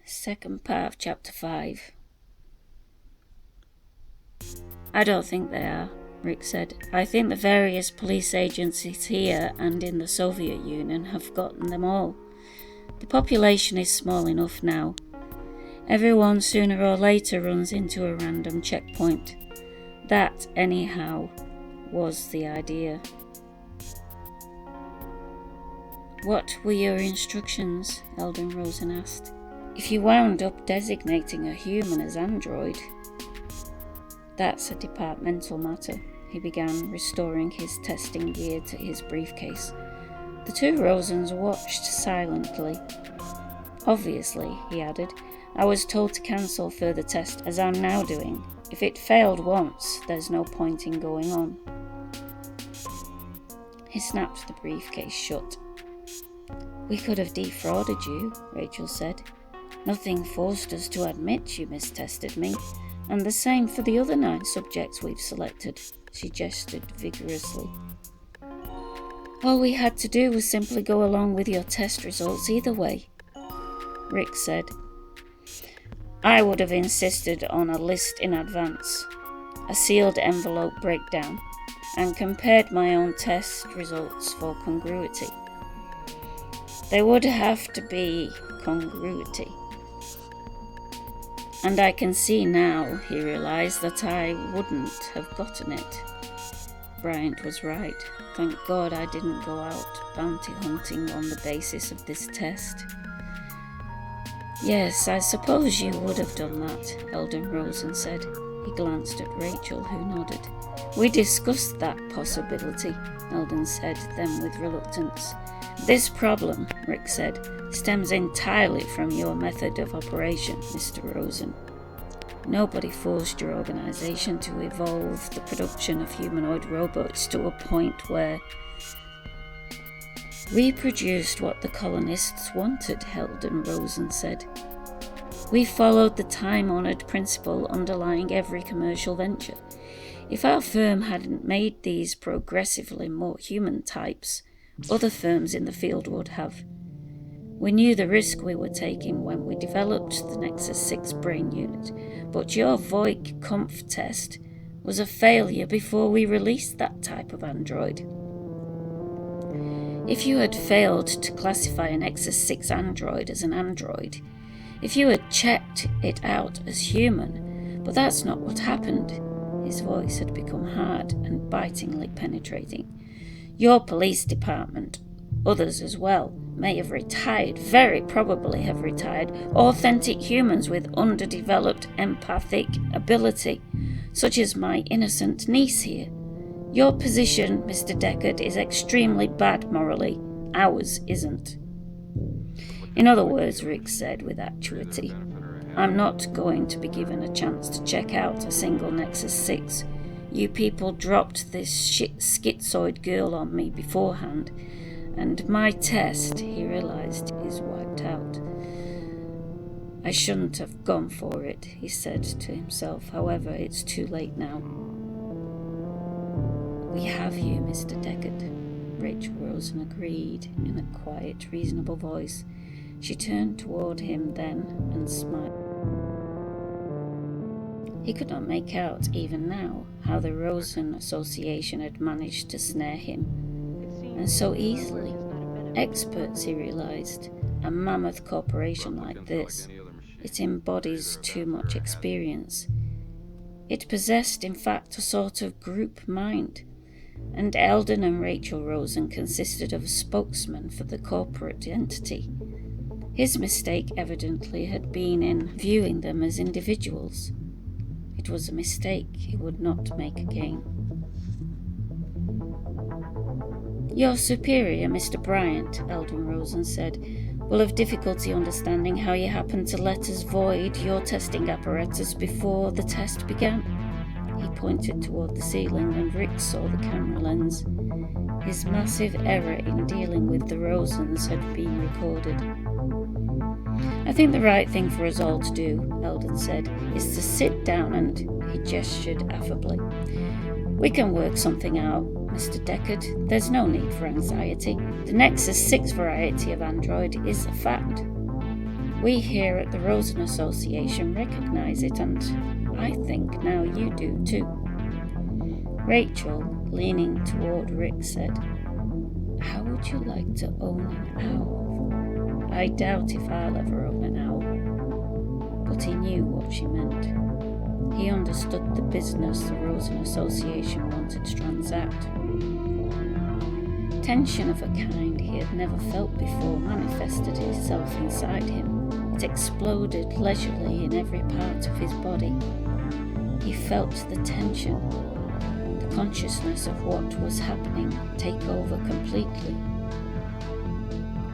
Second part of Chapter 5. I don't think they are, Rick said. I think the various police agencies here and in the Soviet Union have gotten them all. The population is small enough now. Everyone sooner or later runs into a random checkpoint. That, anyhow, was the idea. What were your instructions? Holden Rosen asked. If you wound up designating a human as android, that's a departmental matter. He began, restoring his testing gear to his briefcase. The two Rosens watched silently. Obviously, he added, I was told to cancel further tests as I'm now doing. If it failed once, there's no point in going on. He snapped the briefcase shut. We could have defrauded you, Rachel said. Nothing forced us to admit you mistested me, and the same for the other 9 subjects we've selected, she gestured vigorously. All we had to do was simply go along with your test results either way, Rick said. I would have insisted on a list in advance, a sealed envelope breakdown, and compared my own test results for congruity. There would have to be congruity. And I can see now, he realised, that I wouldn't have gotten it. Bryant was right. Thank God I didn't go out bounty hunting on the basis of this test. Yes, I suppose you would have done that, Holden Rosen said. He glanced at Rachel, who nodded. We discussed that possibility, Holden said, then with reluctance. This problem, Rick said, stems entirely from your method of operation, Mr. Rosen. Nobody forced your organization to evolve the production of humanoid robots to a point where we produced what the colonists wanted, Holden Rosen said. We followed the time-honored principle underlying every commercial venture. If our firm hadn't made these progressively more human types, other firms in the field would have. We knew the risk we were taking when we developed the Nexus 6 brain unit, but your Voigt Kompf test was a failure before we released that type of android. If you had failed to classify a Nexus 6 android as an android, if you had checked it out as human, but that's not what happened. His voice had become hard and bitingly penetrating. Your police department, others as well, may have retired, very probably have retired, authentic humans with underdeveloped empathic ability, such as my innocent niece here. Your position, Mr. Deckard, is extremely bad morally. Ours isn't. In other words, Rick said with acuity, I'm not going to be given a chance to check out a single Nexus 6. You people dropped this schizoid girl on me beforehand, and my test, he realised, is wiped out. I shouldn't have gone for it, he said to himself. However, it's too late now. We have you, Mr. Deckard, Rachel Rosen agreed in a quiet, reasonable voice. She turned toward him then and smiled. He could not make out, even now, how the Rosen Association had managed to snare him, and so easily. Experts, he realised. A mammoth corporation like this, it embodies too much experience. It possessed, in fact, a sort of group mind, and Holden and Rachel Rosen consisted of a spokesman for the corporate entity. His mistake evidently had been in viewing them as individuals. It was a mistake he would not make again. Your superior, Mr. Bryant, Holden Rosen said, will have difficulty understanding how you happened to let us void your testing apparatus before the test began. He pointed toward the ceiling and Rick saw the camera lens. His massive error in dealing with the Rosens had been recorded. I think the right thing for us all to do, Holden said, is to sit down and, he gestured affably. We can work something out, Mr. Deckard. There's no need for anxiety. The Nexus 6 variety of android is a fact. We here at the Rosen Association recognise it, and I think now you do too. Rachel, leaning toward Rick, said, "How would you like to own an owl?" "I doubt if I'll ever own an owl." But he knew what she meant. He understood the business the Rosen Association wanted to transact. Tension of a kind he had never felt before manifested itself inside him. It exploded leisurely in every part of his body. He felt the tension, the consciousness of what was happening take over completely.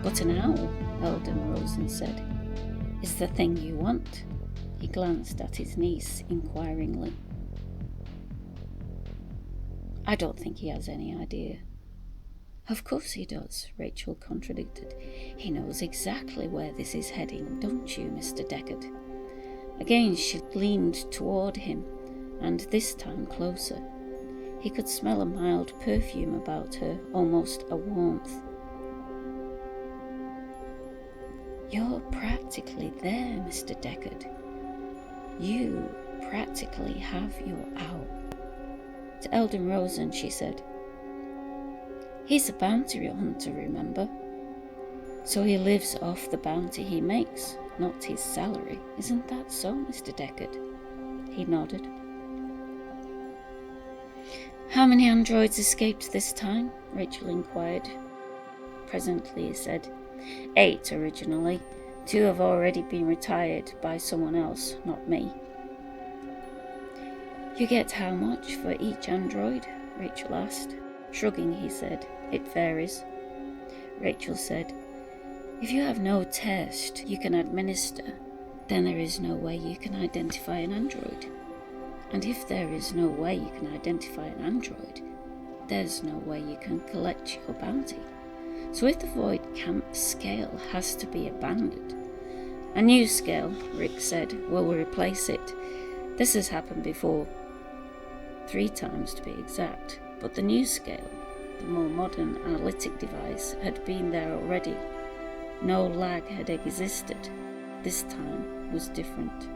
"But an owl," Holden Rosen said, "is the thing you want." He glanced at his niece inquiringly. "I don't think he has any idea." "Of course he does," Rachel contradicted. "He knows exactly where this is heading, don't you, Mr. Deckard?" Again she leaned toward him, and this time closer. He could smell a mild perfume about her, almost a warmth. "You're practically there, Mr. Deckard. You practically have your owl." To Holden Rosen she said, "He's a bounty hunter, remember? So he lives off the bounty he makes, not his salary. Isn't that so, Mr. Deckard?" He nodded. "How many androids escaped this time?" Rachel inquired. Presently he said, 8 originally. 2 have already been retired by someone else, not me." "You get how much for each android?" Rachel asked. Shrugging, he said, "It varies." Rachel said, "If you have no test you can administer, then there is no way you can identify an android. And if there is no way you can identify an android, there's no way you can collect your bounty. So if the Voigt Kompf scale has to be abandoned, a new scale," Rick said, "will replace it. This has happened before. 3 times to be exact. But the new scale, the more modern analytic device, had been there already. No lag had existed. This time was different."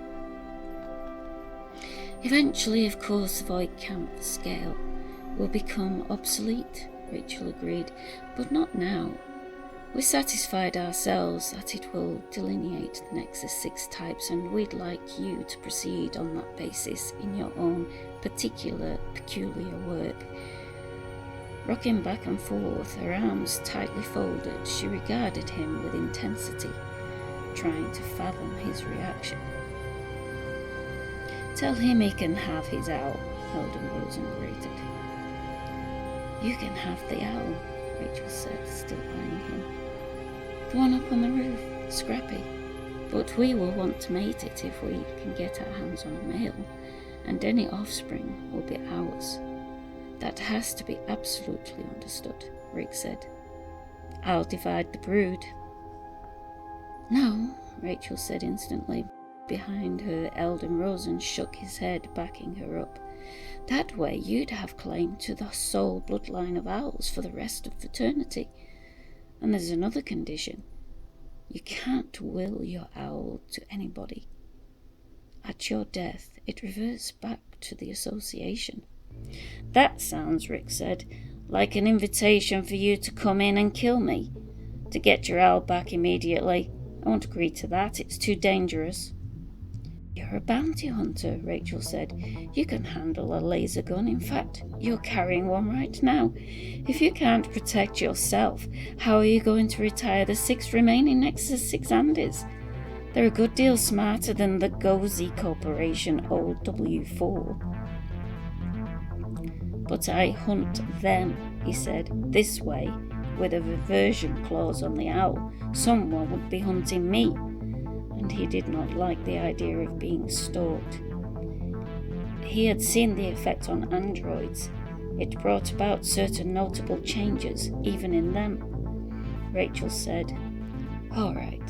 "Eventually, of course, the Voigt Kompf scale will become obsolete," Rachel agreed, "but not now. We satisfied ourselves that it will delineate the Nexus 6 types, and we'd like you to proceed on that basis in your own peculiar work." Rocking back and forth, her arms tightly folded, she regarded him with intensity, trying to fathom his reaction. "Tell him he can have his owl," Holden Rosen grated. "You can have the owl," Rachel said, still eyeing him. "The one up on the roof, Scrappy. But we will want to mate it if we can get our hands on a male, and any offspring will be ours. That has to be absolutely understood," Rick said. "I'll divide the brood." "No," Rachel said instantly. Behind her, Holden Rosen shook his head, backing her up. "That way you'd have claim to the sole bloodline of owls for the rest of eternity. And there's another condition. You can't will your owl to anybody. At your death, it reverts back to the association." "That sounds," Rick said, "like an invitation for you to come in and kill me. To get your owl back immediately. I won't agree to that. It's too dangerous." "You're a bounty hunter," Rachel said. "You can handle a laser gun. In fact, you're carrying one right now. If you can't protect yourself, how are you going to retire the 6 remaining Nexus 6 Andes? They're a good deal smarter than the Gozi Corporation old W4. "But I hunt them," he said, "this way, with a reversion clause on the owl. Someone would be hunting me." And he did not like the idea of being stalked. He had seen the effect on androids. It brought about certain notable changes, even in them. Rachel said, "All right,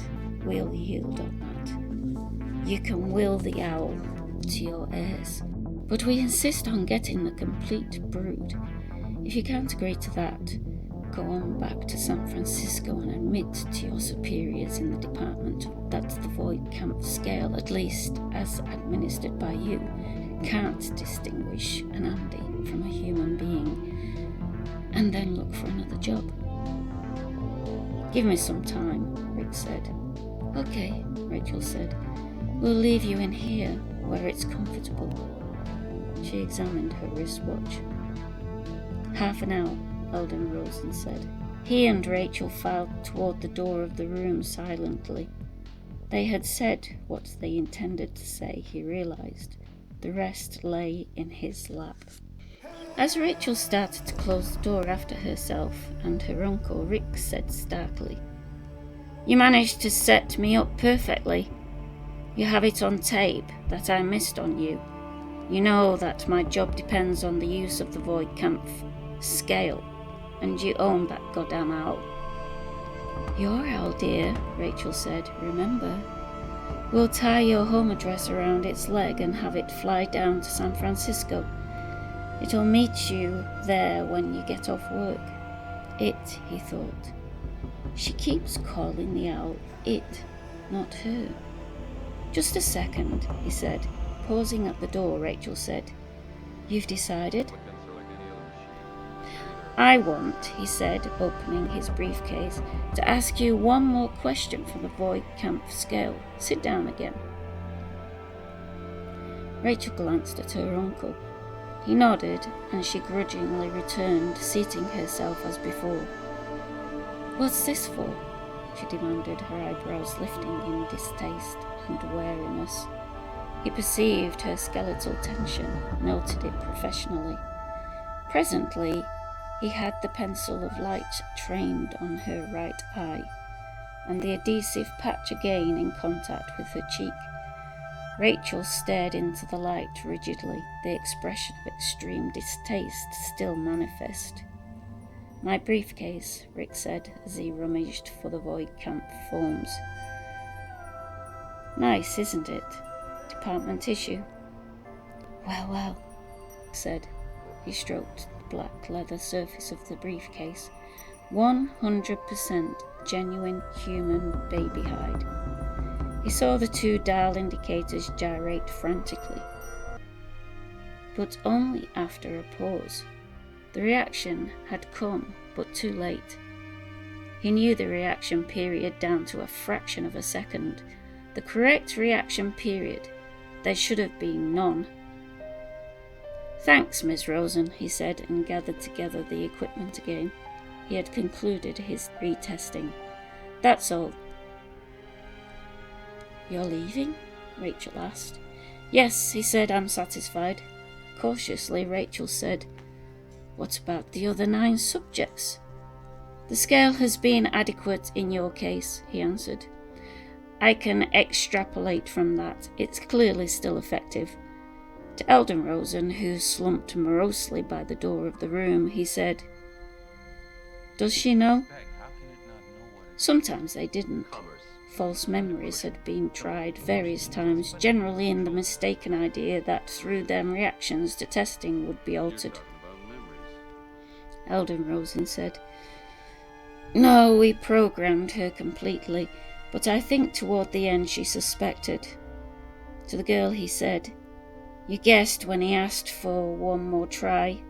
we'll yield on that. You can will the owl to your heirs, but we insist on getting the complete brood. If you can't agree to that, go on back to San Francisco and admit to your superiors in the department that the Voigt Kompf scale, at least as administered by you, can't distinguish an Andy from a human being, and then look for another job. Give me some time, Rick said. Okay, Rachel said. We'll leave you in here, where it's comfortable. She examined her wristwatch. Half an hour, Holden Rosen said. He and Rachel filed toward the door of the room silently. They had said what they intended to say, he realized. The rest lay in his lap. As Rachel started to close the door after herself and her uncle, Rick said starkly, You managed to set me up perfectly. You have it on tape that I missed on you. You know that my job depends on the use of the Voigt Kompf scale, and you own that goddamn owl. Your owl, dear, Rachel said, remember. We'll tie your home address around its leg and have it fly down to San Francisco. It'll meet you there when you get off work. It, he thought. She keeps calling the owl it, not her. Just a second, he said. Pausing at the door, Rachel said, You've decided? I want, he said, opening his briefcase, to ask you one more question for the Voigt Kompf scale. Sit down again. Rachel glanced at her uncle. He nodded, and she grudgingly returned, seating herself as before. What's this for? She demanded, her eyebrows lifting in distaste and wariness. He perceived her skeletal tension, noted it professionally. Presently, he had the pencil of light trained on her right eye, and the adhesive patch again in contact with her cheek. Rachel stared into the light rigidly, the expression of extreme distaste still manifest. My briefcase, Rick said as he rummaged for the Voigt Kompf forms. Nice, isn't it? Department issue. Well, said. He stroked the black leather surface of the briefcase. 100% genuine human baby hide. He saw the two dial indicators gyrate frantically, but only after a pause. The reaction had come, but too late. He knew the reaction period down to a fraction of a second. The correct reaction period. There should have been none. Thanks, Miss Rosen, he said, and gathered together the equipment again. He had concluded his retesting. That's all. You're leaving? Rachel asked. Yes, he said, I'm satisfied. Cautiously, Rachel said, What about the other 9 subjects? The scale has been adequate in your case, he answered. I can extrapolate from that. It's clearly still effective. To Holden Rosen, who slumped morosely by the door of the room, he said, Does she know? Sometimes they didn't. False memories had been tried various times, generally in the mistaken idea that through them reactions to testing would be altered. Holden Rosen said, No, we programmed her completely, but I think toward the end she suspected. To the girl he said, You guessed when he asked for one more try.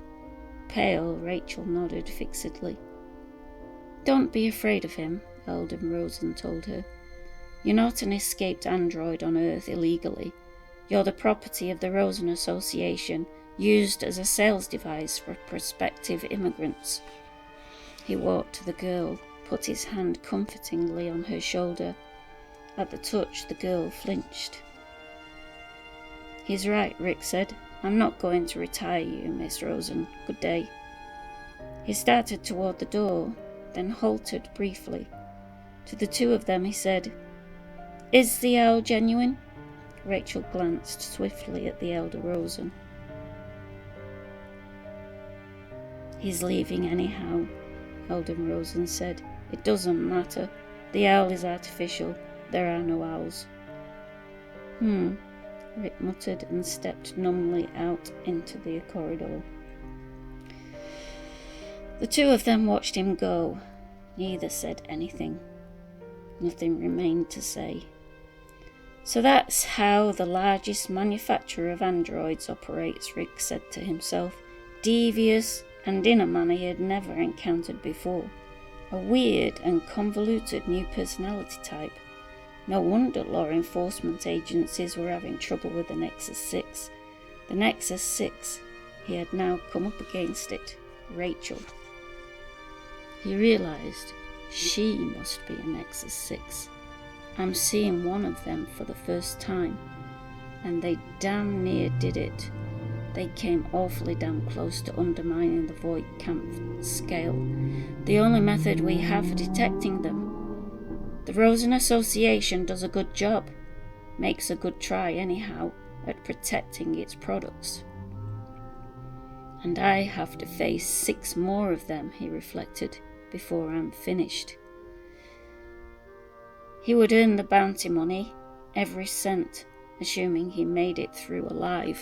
Pale, Rachel nodded fixedly. Don't be afraid of him, Holden Rosen told her. You're not an escaped android on Earth illegally. You're the property of the Rosen Association, used as a sales device for prospective immigrants. He walked to the girl, put his hand comfortingly on her shoulder. At the touch, the girl flinched. He's right, Rick said. I'm not going to retire you, Miss Rosen. Good day. He started toward the door, then halted briefly. To the two of them he said, Is the owl genuine? Rachel glanced swiftly at the elder Rosen. He's leaving anyhow, Holden Rosen said. It doesn't matter. The owl is artificial. There are no owls. Rick muttered and stepped numbly out into the corridor. The two of them watched him go. Neither said anything. Nothing remained to say. So that's how the largest manufacturer of androids operates, Rick said to himself, devious and in a manner he had never encountered before. A weird and convoluted new personality type. No wonder law enforcement agencies were having trouble with the Nexus 6. The Nexus 6, he had now come up against it, Rachel. He realised she must be a Nexus 6. I'm seeing one of them for the first time. And they damn near did it. They came awfully damn close to undermining the Voigt Kompf scale, the only method we have for detecting them. The Rosen Association does a good job, makes a good try anyhow, at protecting its products. And I have to face 6 more of them, he reflected, before I'm finished. He would earn the bounty money, every cent, assuming he made it through alive.